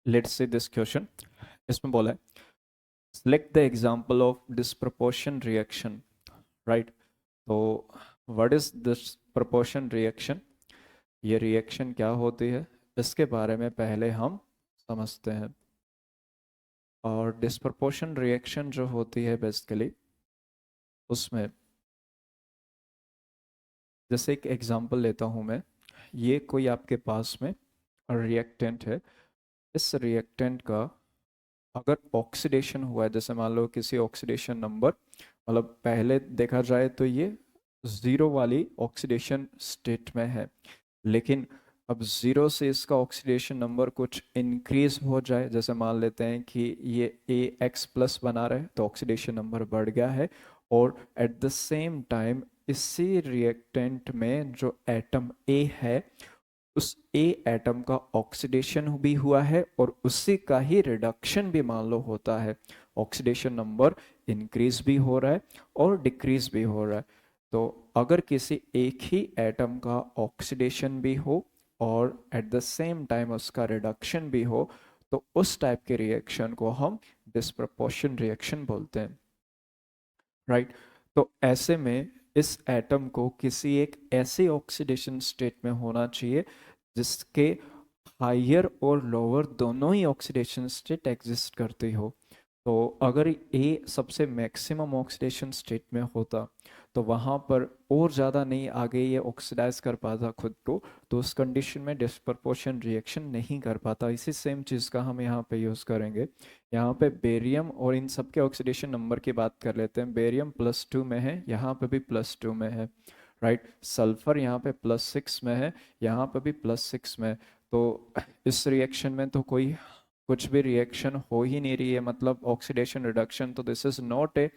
Let's see this question. इसमें बोला है select the example of disproportion reaction, right. तो व्हाट इज डिस्प्रपोर्शन रिएक्शन, ये रिएक्शन क्या होती है, इसके बारे में पहले हम समझते हैं। और डिस्प्रपोर्शन रिएक्शन जो होती है बेसिकली उसमें, जैसे एक एग्जांपल लेता हूँ मैं, ये कोई आपके पास में रिएक्टेंट है। इस रिएक्टेंट का अगर ऑक्सीडेशन हुआ है, जैसे मान लो किसी ऑक्सीडेशन नंबर, मतलब पहले देखा जाए तो ये ज़ीरो वाली ऑक्सीडेशन स्टेट में है, लेकिन अब ज़ीरो से इसका ऑक्सीडेशन नंबर कुछ इंक्रीज हो जाए, जैसे मान लेते हैं कि ये ए एक्स प्लस बना रहे तो ऑक्सीडेशन नंबर बढ़ गया है। और एट द सेम टाइम इसी रिएक्टेंट में जो एटम ए है, उस ए एटम का ऑक्सीडेशन भी हुआ है और उसी का ही रिडक्शन भी मान लो होता है। ऑक्सीडेशन नंबर इंक्रीज भी हो रहा है और डिक्रीज भी हो रहा है। तो अगर किसी एक ही एटम का ऑक्सीडेशन भी हो और एट द सेम टाइम उसका रिडक्शन भी हो, तो उस टाइप के रिएक्शन को हम डिस्प्रपोर्शन रिएक्शन बोलते हैं, राइट। तो ऐसे में इस एटम को किसी एक ऐसे ऑक्सीडेशन स्टेट में होना चाहिए जिसके हायर और लोअर दोनों ही ऑक्सीडेशन स्टेट एग्जिस्ट करती हो। तो अगर ए सबसे मैक्सिमम ऑक्सीडेशन स्टेट में होता तो वहाँ पर और ज़्यादा नहीं आगे ये ऑक्सीडाइज कर पाता खुद को, तो उस कंडीशन में डिस्प्रपोर्शन रिएक्शन नहीं कर पाता। इसी सेम चीज़ का हम यहाँ पे यूज़ करेंगे। यहाँ पे बेरियम और इन सब के ऑक्सीडेशन नंबर की बात कर लेते हैं। बेरियम +2 में है, यहाँ पे भी +2 में है, राइट। सल्फर यहाँ पे +6 में है, यहाँ पे भी +6 में है। तो इस रिएक्शन में तो कोई कुछ भी रिएक्शन हो ही नहीं रही है, मतलब ऑक्सीडेशन रिडक्शन, तो this is not A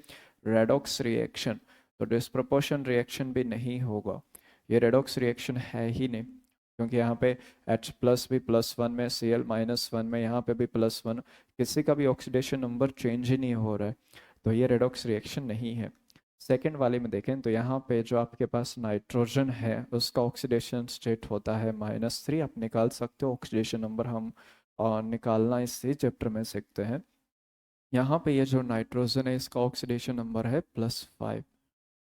redox reaction. तो डिस्प्रपोर्शन रिएक्शन भी नहीं होगा, ये रेडॉक्स रिएक्शन है ही नहीं, क्योंकि यहाँ पे H प्लस भी +1 में, Cl-1 में, यहाँ पे भी +1, किसी का भी ऑक्सीडेशन नंबर चेंज ही नहीं हो रहा है, तो ये रेडॉक्स रिएक्शन नहीं है। सेकेंड वाले में देखें तो यहाँ पे जो आपके पास नाइट्रोजन है उसका ऑक्सीडेशन स्टेट होता है -3। आप निकाल सकते हो ऑक्सीडेशन नंबर, हम निकालना इसी चैप्टर में सीखते हैं। यहाँ पे ये जो नाइट्रोजन है इसका ऑक्सीडेशन नंबर है +5,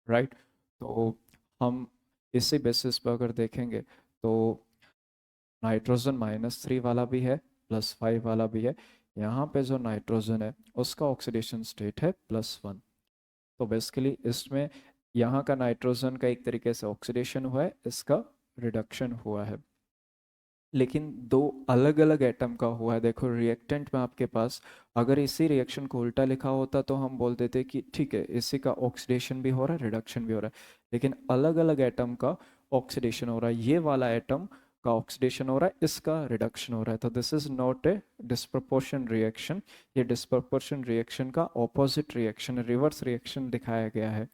राइट। तो हम इसी बेसिस पर अगर देखेंगे तो नाइट्रोजन -3 वाला भी है, +5 वाला भी है। यहाँ पे जो नाइट्रोजन है उसका ऑक्सीडेशन स्टेट है +1। तो बेसिकली इसमें यहाँ का नाइट्रोजन का एक तरीके से ऑक्सीडेशन हुआ है, इसका रिडक्शन हुआ है, लेकिन दो अलग अलग एटम का हुआ है। देखो रिएक्टेंट में आपके पास अगर इसी रिएक्शन को उल्टा लिखा होता तो हम बोल देते कि ठीक है इसी का ऑक्सीडेशन भी हो रहा है रिडक्शन भी हो रहा है, लेकिन अलग अलग एटम का ऑक्सीडेशन हो रहा है। ये वाला एटम का ऑक्सीडेशन हो रहा है, इसका रिडक्शन हो रहा है, तो this is not a disproportion reaction. ये डिस्प्रपोर्शन रिएक्शन का ऑपोजिट रिएक्शन, रिवर्स रिएक्शन दिखाया गया है।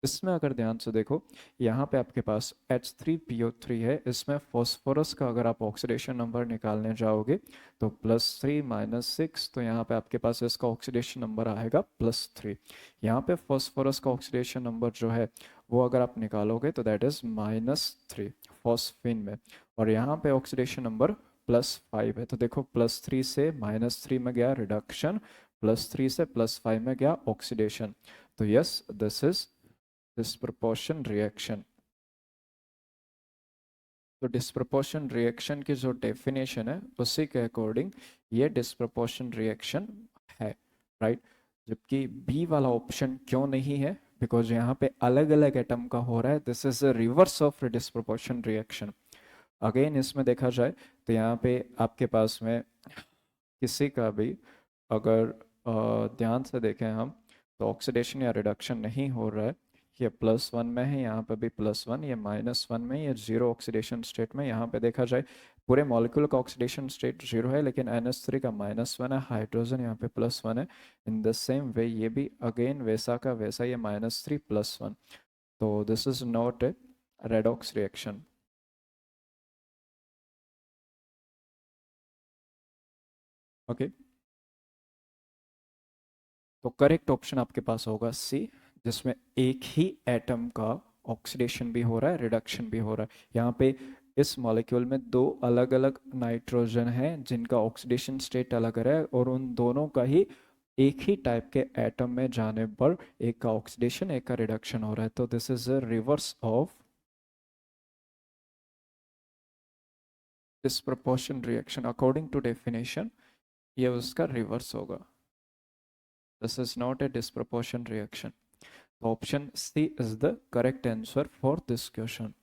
इसमें अगर ध्यान से देखो, यहाँ पे आपके पास H3PO3 है, इसमें फॉस्फोरस का अगर आप ऑक्सीडेशन नंबर निकालने जाओगे तो +3 -6, तो यहाँ पे आपके पास इसका ऑक्सीडेशन नंबर आएगा +3। यहाँ पे फॉस्फोरस का ऑक्सीडेशन नंबर जो है वो अगर आप निकालोगे तो दैट इज -3 फॉस्फिन में, और यहाँ पे ऑक्सीडेशन नंबर +5 है। तो देखो +3 से -3 में गया रिडक्शन, +3 से +5 में गया ऑक्सीडेशन। तो yes, this is disproportion reaction. तो डिस्प्रपोर्शन रिएक्शन की जो डेफिनेशन है उसी के अकॉर्डिंग ये डिस्प्रपोर्शन रिएक्शन है, राइट। जबकि बी वाला ऑप्शन क्यों नहीं है, बिकॉज यहाँ पे अलग अलग एटम का हो रहा है, this is a reverse of disproportion reaction. Again इसमें देखा जाए तो यहाँ पे आपके पास में किसी का भी अगर ध्यान से देखें हम, तो ऑक्सीडेशन या रिडक्शन नहीं हो रहा है। ये +1 में है, यहाँ पे भी +1, ये -1 में, ये जीरो ऑक्सीडेशन स्टेट में। यहाँ पे देखा जाए पूरे मॉलिक्यूल का ऑक्सीडेशन स्टेट 0 है, लेकिन NH3 का -1 है, हाइड्रोजन यहाँ पे +1 है। इन द सेम वे ये भी अगेन वैसा का वैसा, ये -3 +1। तो this is not A redox reaction. Okay, तो करेक्ट ऑप्शन आपके पास होगा सी, जिसमें एक ही एटम का ऑक्सीडेशन भी हो रहा है रिडक्शन भी हो रहा है। यहाँ पे इस मॉलिक्यूल में दो अलग अलग नाइट्रोजन हैं जिनका ऑक्सीडेशन स्टेट अलग है, और उन दोनों का ही एक ही टाइप के एटम में जाने पर एक का ऑक्सीडेशन एक का रिडक्शन हो रहा है। तो this is a reverse of disproportion reaction according to definition. ये उसका रिवर्स होगा। This is not a disproportion reaction. Option C is the correct answer for this question.